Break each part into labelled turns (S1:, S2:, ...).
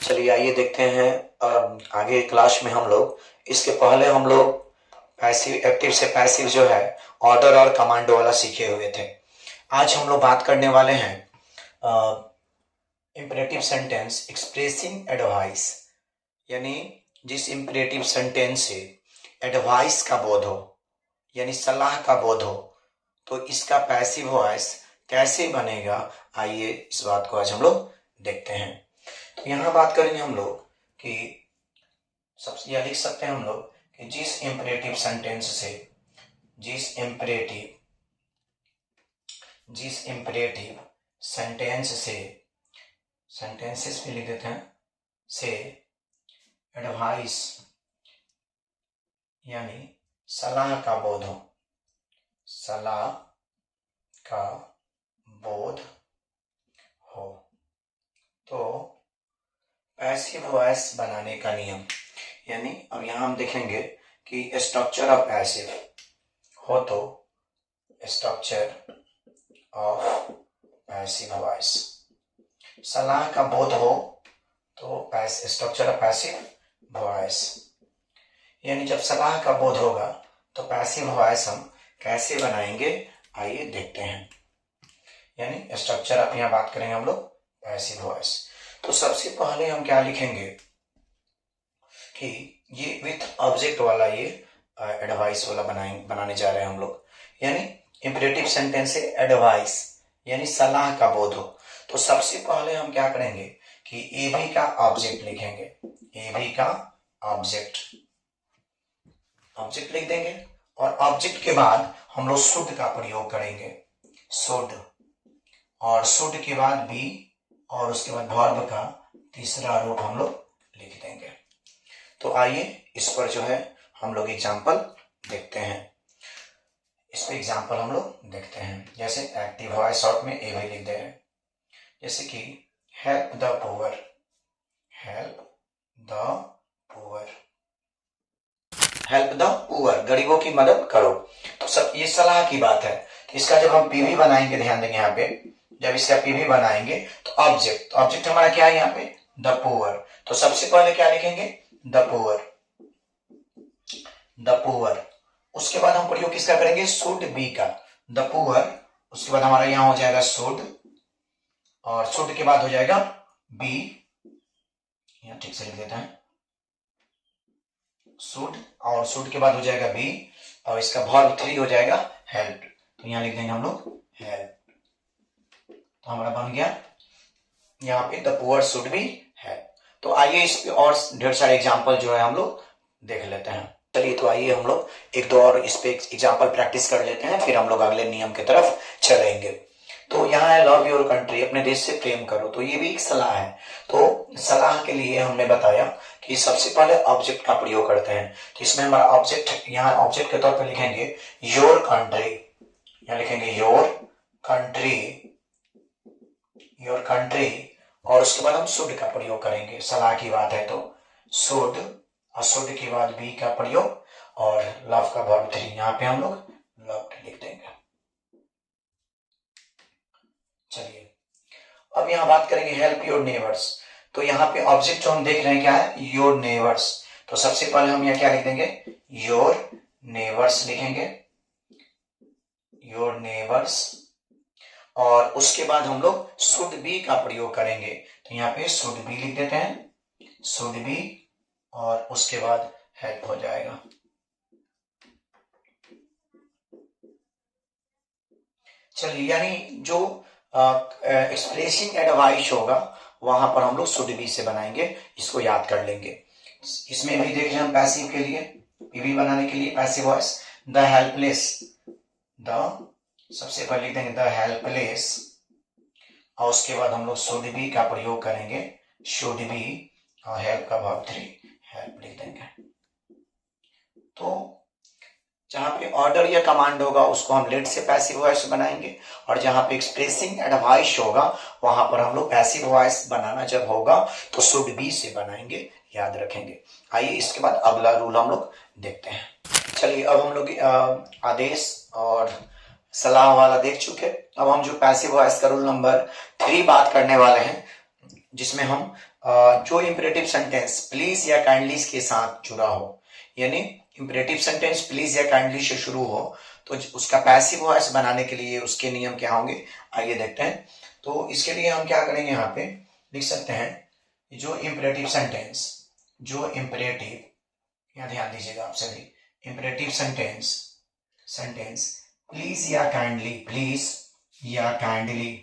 S1: चलिए आइए देखते हैं। आगे क्लास में हम लोग इसके पहले हम लोग पैसिव एक्टिव से पैसिव जो है ऑर्डर और कमांडो वाला सीखे हुए थे। आज हम लोग बात करने वाले हैं इंपरेटिव सेंटेंस एक्सप्रेसिंग एडवाइस, यानी जिस इंपरेटिव सेंटेंस से एडवाइस का बोध हो यानी सलाह का बोध हो, तो इसका पैसिव वॉइस कैसे बनेगा, आइए इस बात को आज हम लोग देखते हैं। तो यहाँ बात करेंगे हम लोग कि सबसे यह लिख सकते हैं हम लोग कि जिस इंपरेटिव सेंटेंस से सेंटेंसेस भी लिख देते हैं से एडवाइस यानी सलाह का बोध हो, तो पैसिव वॉइस बनाने का नियम, यानी अब यहां हम देखेंगे कि स्ट्रक्चर ऑफ पैसिव हो तो स्ट्रक्चर ऑफ पैसिव वॉइस, सलाह का बोध हो तो स्ट्रक्चर ऑफ पैसिव वॉइस, यानी जब सलाह का बोध होगा तो पैसिव वॉइस हम कैसे बनाएंगे, आइए देखते हैं। यानी स्ट्रक्चर आप यहां बात करेंगे हम लोग पैसिव वॉइस। तो सबसे पहले हम क्या लिखेंगे कि ये विथ ऑब्जेक्ट वाला ये एडवाइस वाला बनाने जा रहे हैं हम लोग, यानी इंपरेटिव सेंटेंस से एडवाइस यानी सलाह का बोध हो। तो सबसे पहले हम क्या करेंगे कि ए बी का ऑब्जेक्ट लिखेंगे, ए बी का ऑब्जेक्ट लिख देंगे और ऑब्जेक्ट के बाद हम लोग शुड का प्रयोग करेंगे, शुड, और शुड के बाद बी और उसके बाद वर्ब का तीसरा रूप हम लोग लिख देंगे। तो आइए इस पर जो है हम लोग एग्जाम्पल देखते हैं। इस पर एग्जाम्पल हम लोग देखते हैं, जैसे एक्टिव वॉइस शॉर्ट में ए भी लिख दे रहे हैं, जैसे कि help the poor, help the poor, गरीबों की मदद करो। तो सब ये सलाह की बात है। तो इसका जब हम पीवी बनाएंगे, ध्यान देंगे यहाँ पे, जब इसका पीवी बनाएंगे तो ऑब्जेक्ट हमारा क्या है यहाँ पे, द पुअर। तो सबसे पहले क्या लिखेंगे, द पुअर। उसके बाद हम प्रयोग किसका करेंगे, शुड बी का, द पुअर। उसके बाद हमारा यहां हो जाएगा शुड, और शुड के बाद हो जाएगा बी, यहां ठीक से लिख देता है, शुड, और शुड के बाद हो जाएगा बी, और इसका वर्ब 3 हो जाएगा हेल्प। तो यहां लिख देंगे हम लोग हेल्प। तो हमारा बन गया यहाँ पे the poor should be help. तो आइए इस पे और ढेर सारे एग्जाम्पल जो है हम लोग देख लेते हैं। चलिए तो आइए हम लोग एक दो और इस पे एग्जाम्पल प्रैक्टिस कर लेते हैं, फिर हम लोग अगले नियम की तरफ चलेंगे। तो यहाँ है लव योर कंट्री, अपने देश से प्रेम करो। तो ये भी एक सलाह है। तो सलाह के लिए हमने बताया कि सबसे पहले ऑब्जेक्ट का प्रयोग करते हैं। तो इसमें हमारा ऑब्जेक्ट, यहाँ ऑब्जेक्ट के तौर पर लिखेंगे योर कंट्री, यहाँ लिखेंगे योर कंट्री, और उसके बाद हम शुड का प्रयोग करेंगे, सलाह की बात है तो शुड, और शुड के बाद बी का प्रयोग, और लव का वर्ब 3, यहाँ पे हम लोग लव लिख देंगे। चलिए अब यहाँ बात करेंगे हेल्प योर नेबर्स। तो यहाँ पे ऑब्जेक्ट जो हम देख रहे हैं क्या है, योर नेबर्स। तो सबसे पहले हम यहाँ क्या लिख देंगे, योर नेबर्स लिखेंगे, योर नेबर्स, और उसके बाद हम लोग शुड बी का प्रयोग करेंगे। तो यहाँ पे शुड बी लिख देते हैं, शुड बी, और उसके बाद हेल्प हो जाएगा। चलिए यानी जो एक्सप्रेसिंग एडवाइस होगा वहां पर हम लोग शुड बी से बनाएंगे, इसको याद कर लेंगे। इसमें भी देख रहे हैं हम पैसिव के लिए, पीवी बनाने के लिए passive voice, the helpless, the सबसे पहले लिख देंगे द हेल्पलेस, और उसके बाद हम लोग शुड बी का प्रयोग करेंगे, शुड बी, और हेल्प का वर्ब 3 हेल्प लिख देंगे। तो जहां पे ऑर्डर या कमांड होगा उसको हम लेट से पैसिव वॉइस बनाएंगे, और जहां पे एक्सप्रेसिंग एडवाइस होगा वहां पर हम लोग पैसिव वॉइस बनाना जब होगा तो शुड बी से बनाएंगे, याद रखेंगे। आइए इसके बाद अगला रूल हम लोग देखते हैं। चलिए अब हम लोग आदेश और सलाह वाला देख चुके। अब हम जो पैसिव वॉइस का रूल नंबर 3 बात करने वाले हैं, जिसमें हम जो इंपरेटिव सेंटेंस प्लीज या काइंडली के साथ जुड़ा हो, यानी इंपरेटिव सेंटेंस प्लीज या काइंडली से शुरू हो, तो उसका पैसिव वॉइस बनाने के लिए उसके नियम क्या होंगे, आइए देखते हैं। तो इसके लिए हम क्या करेंगे, यहाँ पे लिख सकते हैं जो इंपरेटिव सेंटेंस, जो इंपरेटिव, यहाँ ध्यान दीजिएगा आप सभी, इंपरेटिव सेंटेंस प्लीज या काइंडली, प्लीज या काइंडली,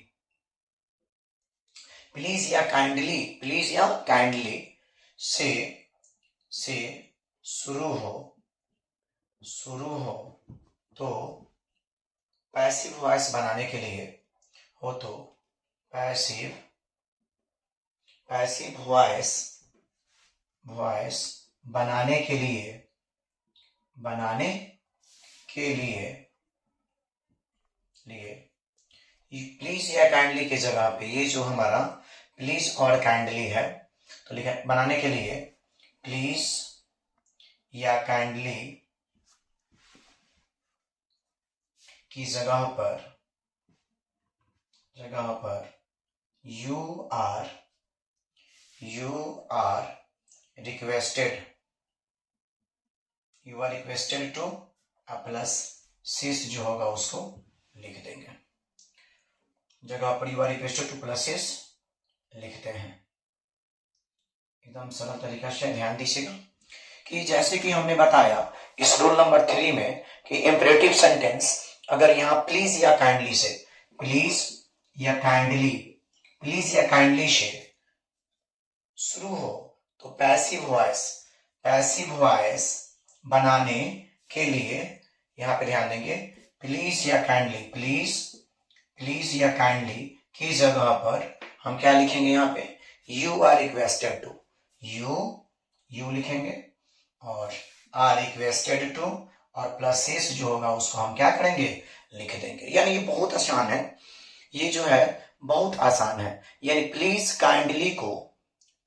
S1: प्लीज या काइंडली, प्लीज या काइंडली से शुरू हो तो पैसिव वॉइस बनाने के लिए हो, तो पैसिव वॉइस बनाने के लिए प्लीज या काइंडली की जगह पे ये जो हमारा प्लीज और काइंडली है, तो लिखा बनाने के लिए प्लीज या काइंडली की जगह पर you are requested to plus sis जो होगा उसको लिख देंगे, जगह पर you are requested to plus sis लिखते हैं। एकदम सरल तरीका से ध्यान दीजिएगा कि जैसे कि हमने बताया इस रूल नंबर 3 में कि इंपरेटिव सेंटेंस अगर यहाँ प्लीज या काइंडली से, प्लीज या काइंडली से शुरू हो, तो पैसिव वॉइस बनाने के लिए यहाँ पे ध्यान देंगे प्लीज या काइंडली की जगह पर हम क्या लिखेंगे, यहाँ पे you are requested to, you लिखेंगे और आर रिक्वेस्टेड टू और प्लस एस जो होगा उसको हम क्या करेंगे, लिख देंगे। यानी ये बहुत आसान है, ये जो है बहुत आसान है। यानी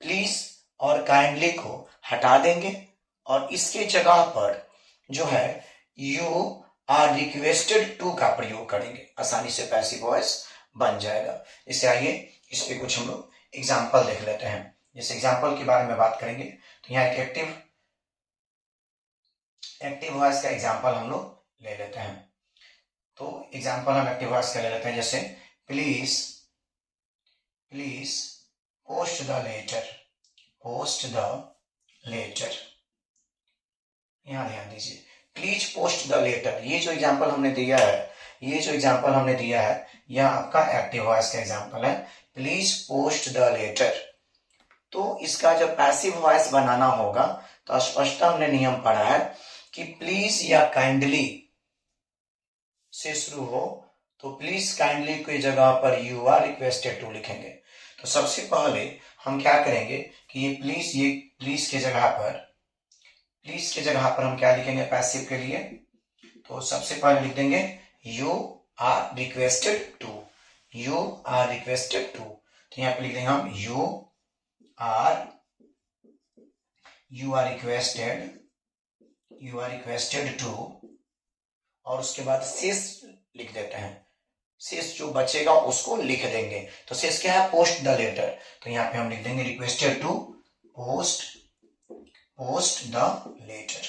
S1: प्लीज और काइंडली को हटा देंगे और इसके जगह पर जो है यू आर रिक्वेस्टेड टू का प्रयोग करेंगे, आसानी से पैसिव वॉइस बन जाएगा। इससे आइए इस पे कुछ हम लोग एग्जाम्पल देख लेते हैं। जैसे एग्जाम्पल के बारे में बात करेंगे तो यहाँ एक एक्टिव वॉइस का एग्जाम्पल हम लोग ले लेते हैं। तो एग्जाम्पल हम एक्टिव वॉइस का ले लेते हैं, जैसे प्लीज पोस्ट द लेटर। यहाँ ध्यान दीजिए, प्लीज पोस्ट द लेटर, ये जो एग्जाम्पल हमने दिया है, यह आपका एक्टिव वॉइस का एग्जाम्पल है, प्लीज पोस्ट द लेटर। तो इसका जब पैसिव वॉइस बनाना होगा तो स्पष्टता हमने नियम पढ़ा है कि प्लीज या काइंडली से शुरू हो, तो प्लीज काइंडली की जगह पर यू आर रिक्वेस्टेड टू लिखेंगे। तो सबसे पहले हम क्या करेंगे कि ये प्लीज के जगह पर हम क्या लिखेंगे पैसिव के लिए, तो सबसे पहले लिख देंगे यू आर रिक्वेस्टेड टू। तो यहाँ पे लिख देंगे हम यू आर रिक्वेस्टेड टू और उसके बाद शेष लिख देते हैं, शेष जो बचेगा उसको लिख देंगे। तो शेष क्या है, पोस्ट द लेटर। तो यहाँ पे हम लिख देंगे requested to post the letter.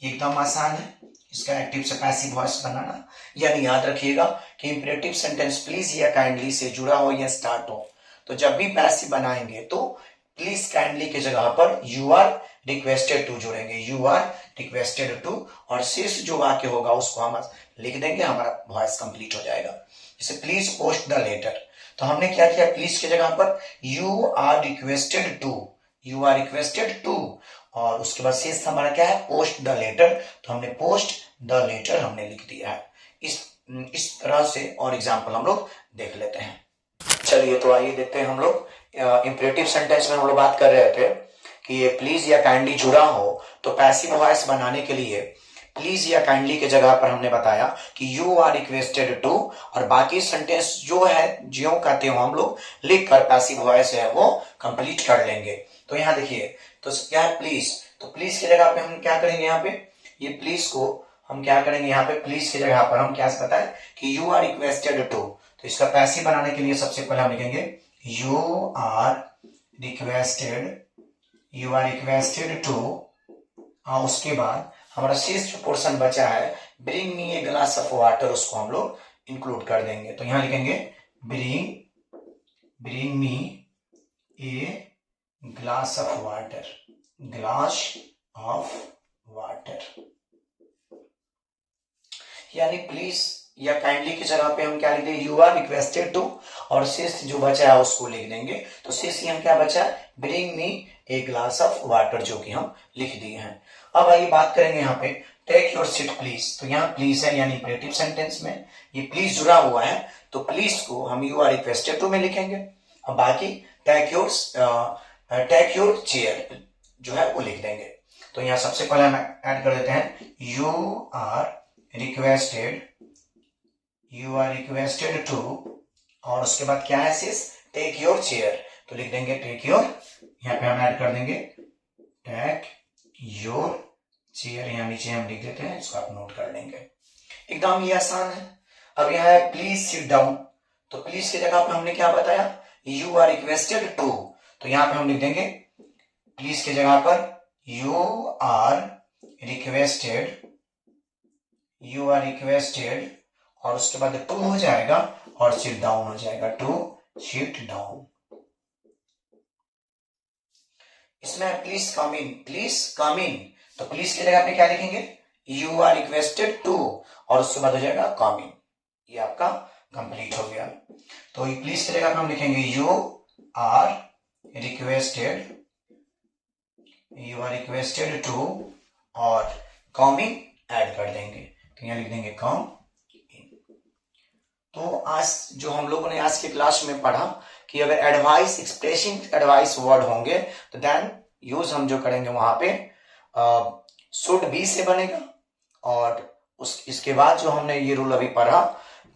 S1: एकदम आसान है इसका एक्टिव से पैसिव वॉइस बनाना। यानी याद रखिएगा कि इंपरेटिव सेंटेंस प्लीज या काइंडली से जुड़ा हो या स्टार्ट हो, तो जब भी पैसिव बनाएंगे तो प्लीज काइंडली की जगह पर यू आर रिक्वेस्टेड टू जोड़ेंगे, यू आर रिक्वेस्टेड टू, और शेष जो वाक्य होगा उसको हम लिख देंगे, हमारा वॉइस कंप्लीट हो जाएगा। जैसे प्लीज पोस्ट द लेटर, तो हमने क्या किया, प्लीज की जगह पर यू आर रिक्वेस्टेड टू और उसके बाद शेष हमारा क्या है, पोस्ट द लेटर। तो हमने पोस्ट द लेटर हमने लिख दिया है। इस तरह से और एग्जाम्पल हम लोग देख लेते हैं। चलिए तो आइए देखते हैं हम लोग इंपरेटिव सेंटेंस में हम लोग बात कर रहे थे कि ये प्लीज या काइंडली जुड़ा हो, तो पैसिव वॉइस बनाने के लिए प्लीज या काइंडली के जगह पर हमने बताया कि यू आर रिक्वेस्टेड टू, और बाकी सेंटेंस जो है ज्यों कहते हो हम लोग लिख कर पैसिव वॉइस है वो कंप्लीट कर लेंगे। तो यहाँ देखिए, तो क्या है प्लीज, तो प्लीज की जगह पे हम क्या करेंगे, यहाँ पे ये प्लीज को हम क्या करेंगे, यहाँ पे प्लीज की जगह पर हम क्या बताएं कि यू आर रिक्वेस्टेड टू। तो इसका पैसिव बनाने के लिए सबसे पहले हम लिखेंगे you are requested, you are requested to, और उसके बाद हमारा शेष जो पोर्शन बचा है bring me a glass of water, उसको हम लोग इंक्लूड कर देंगे। तो यहां लिखेंगे bring me a glass of water, glass of water, यानी प्लीज या काइंडली की जगह पे हम क्या लिख देंगे, यू आर रिक्वेस्टेड टू, और शेष जो बचा है उसको लिख देंगे। तो शेष यहाँ क्या बचा है, bring me a glass of water, जो कि हम लिख दिए हैं। अब आइए बात करेंगे यहाँ पे टेक योर सीट प्लीज। तो यहाँ प्लीज है यानी इम्परेटिव सेंटेंस में ये प्लीज जुड़ा हुआ है, तो प्लीज को हम यू आर रिक्वेस्टेड टू में लिखेंगे। अब बाकी टेक योर चेयर जो है वो लिख देंगे। तो यहाँ सबसे पहले हम ऐड कर देते हैं यू आर रिक्वेस्टेड टू, और उसके बाद क्या है शेष, टेक योर चेयर, तो लिख देंगे टेक योर, यहाँ पे हम ऐड कर देंगे टेक योर चेयर, यहाँ नीचे हम लिख देते हैं, इसको आप नोट कर लेंगे। एकदम ये आसान है। अब यहाँ है प्लीज सिट डाउन, तो प्लीज की जगह पे हमने क्या बताया, यू आर रिक्वेस्टेड टू, तो यहाँ पे हम लिख देंगे प्लीज की जगह पर यू आर रिक्वेस्टेड, और उसके बाद टू हो जाएगा और सिट डाउन हो जाएगा, टू सिट डाउन। इसमें प्लीज कम इन, तो प्लीज की जगह पे क्या लिखेंगे, यू आर रिक्वेस्टेड टू, और उसके बाद हो जाएगा कम इन। ये आपका कंप्लीट हो गया। तो प्लीज की जगह पे हम लिखेंगे यू आर रिक्वेस्टेड टू, और कम इन ऐड कर देंगे, तो यहाँ लिख देंगे कम इन। तो आज जो हम लोगों ने आज की क्लास में पढ़ा कि अगर एडवाइस, एक्सप्रेसिंग एडवाइस वर्ड होंगे तो देन यूज हम जो करेंगे वहां पे शुड बी से बनेगा। और इसके बाद जो हमने ये रूल अभी पढ़ा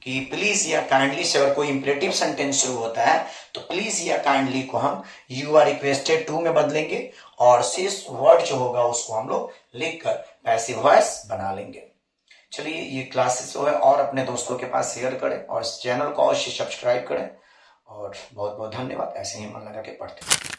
S1: कि प्लीज या काइंडली से अगर कोई इंपरेटिव सेंटेंस शुरू होता है तो प्लीज या काइंडली को हम यू आर रिक्वेस्टेड टू में बदलेंगे, और शेष वर्ड जो होगा उसको हम लोग लिखकर पैसिव वॉइस बना लेंगे। चलिए ये क्लासेस जो है और अपने दोस्तों के पास शेयर करें, और इस चैनल को अवश्य सब्सक्राइब करें, और बहुत बहुत धन्यवाद। ऐसे ही मन लगा के पढ़ते हैं।